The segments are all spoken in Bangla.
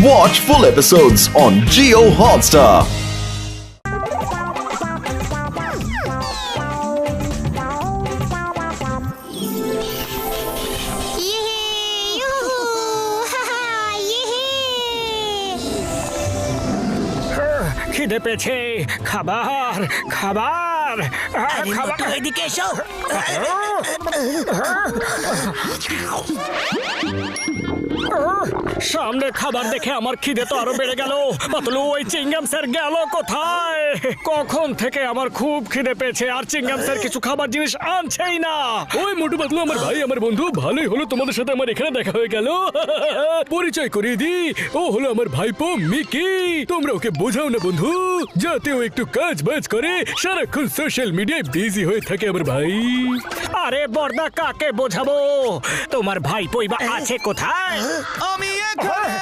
Watch full episodes on Jio Hotstar. খিদে পেয়েছে, খাবার খাবার খাবার। এদিকে এসো। সামনে খাবার দেখে আমার খিদে তো আরো বেড়ে গেল। পাতলু, ওই চিংগাম স্যার গেল কোথায়? কখন থেকে আমার খুব খিদে পেয়েছে আর চিংগাম স্যার কিছু খাবার জিনিস আনছেই না। ওই মোটু পাতলু আমার ভাই, আমার বন্ধু, ভালোই হলো তোমাদের সাথে আমার এখানে দেখা হয়ে গেল। পরিচয় করিয়ে দি, ও হলো আমার ভাইপো মিকি। তোমরা ওকে বোঝাও না বন্ধু, যাতে ও একটু কাজ বাজ করে, সারাক্ষণ সোশ্যাল মিডিয়ায় বিজি হয়ে থাকে আমার ভাই। আরে বর্দা, কাকে বোঝাবো? তোমার ভাইপোই বা আছে কোথায়? আমি এখানে।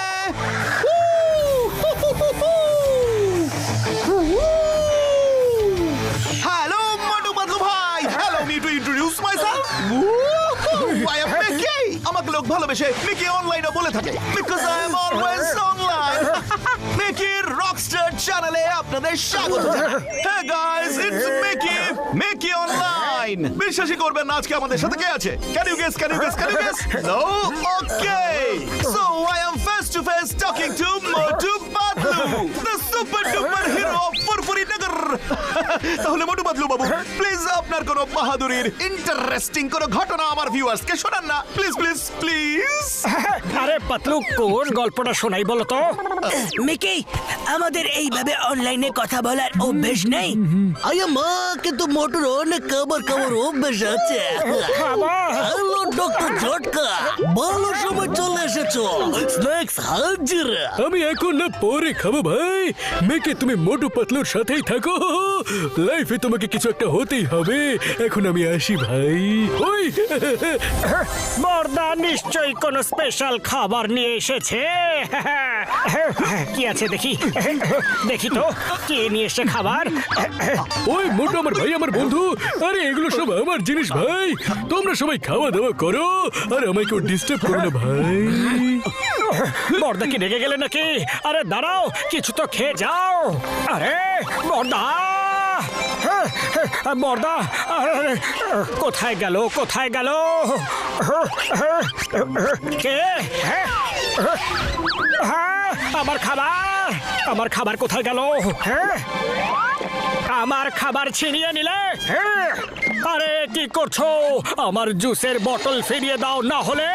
হ্যালো মোটু পাতলু ভাই, hello me to introduce myself. I am Mickey. আমাকে লোক ভালোবেসে মিকি অনলাইনে বলে থাকে, because I am always online. মিকির রকস্টার চ্যানেলে আপনাদের স্বাগত। Hey guys, it's Mickey, Mickey online. বিশ্বাসই করবেন না আজকে আমাদের সাথে কে আছে? Can you guess, can you guess, can you guess? No? Okay, so I am face to face talking to Motu Patlu, the super duper hero of ফুরফুরি নগর। তাহলে মোটু পাতলু বাবু, প্লিজ আপনার কোনো বাহাদুরির ইন্টারেস্টিং কোনো ঘটনা আমার ভিউয়ার্সকে শোনান না, প্লিজ প্লিজ প্লিজ। আরে পাতলু, কোন গল্পটা শোনাই বলো তো? মিকি, আমাদের এইভাবে অনলাইনে কথা বলার অভ্যেস নেই। মা, কিন্তু মোটর অনেক খাবার খাওয়ার অভ্যেস আছে। হ্যালো ডক্টর ঝটকা, ভালো সময় চলে এসেছো। স্ন্যাক্স হাজির। আমি এখন না পরে খাবো ভাই। মেকে তুমি মোটু পাতলুর সাথেই থাকো, লাইফে তোমাকে কিছু একটা হতেই হবে। এখন আমি আসি ভাই। ওই বর্দা নিশ্চয়ই কোনো স্পেশাল খাবার নিয়ে এসেছে। কি আছে দেখি, দেখি তো কে নিয়ে এসে খাবার। ওই মোটু আমার ভাই, আমার বন্ধু। আরে এগুলো সব আমার জিনিস ভাই, তোমরা সবাই খাওয়া দাওয়া করো আর আমাকে কেউ ডিস্টার্ব করো না ভাই। বর্দা কি রেগে গেলে নাকি? আরে দাঁড়াও, কিছু তো খেয়ে যাও। আরে বর্দা, বর্দা, কোথায় গেল, কোথায় গেল? কে? আমার খাবার, আমার খাবার কোথায় গেল? আমার খাবার ছিনিয়ে নিলে? আরে কি করছো? আমার জুসের বোতল ফিরিয়ে দাও, না হলে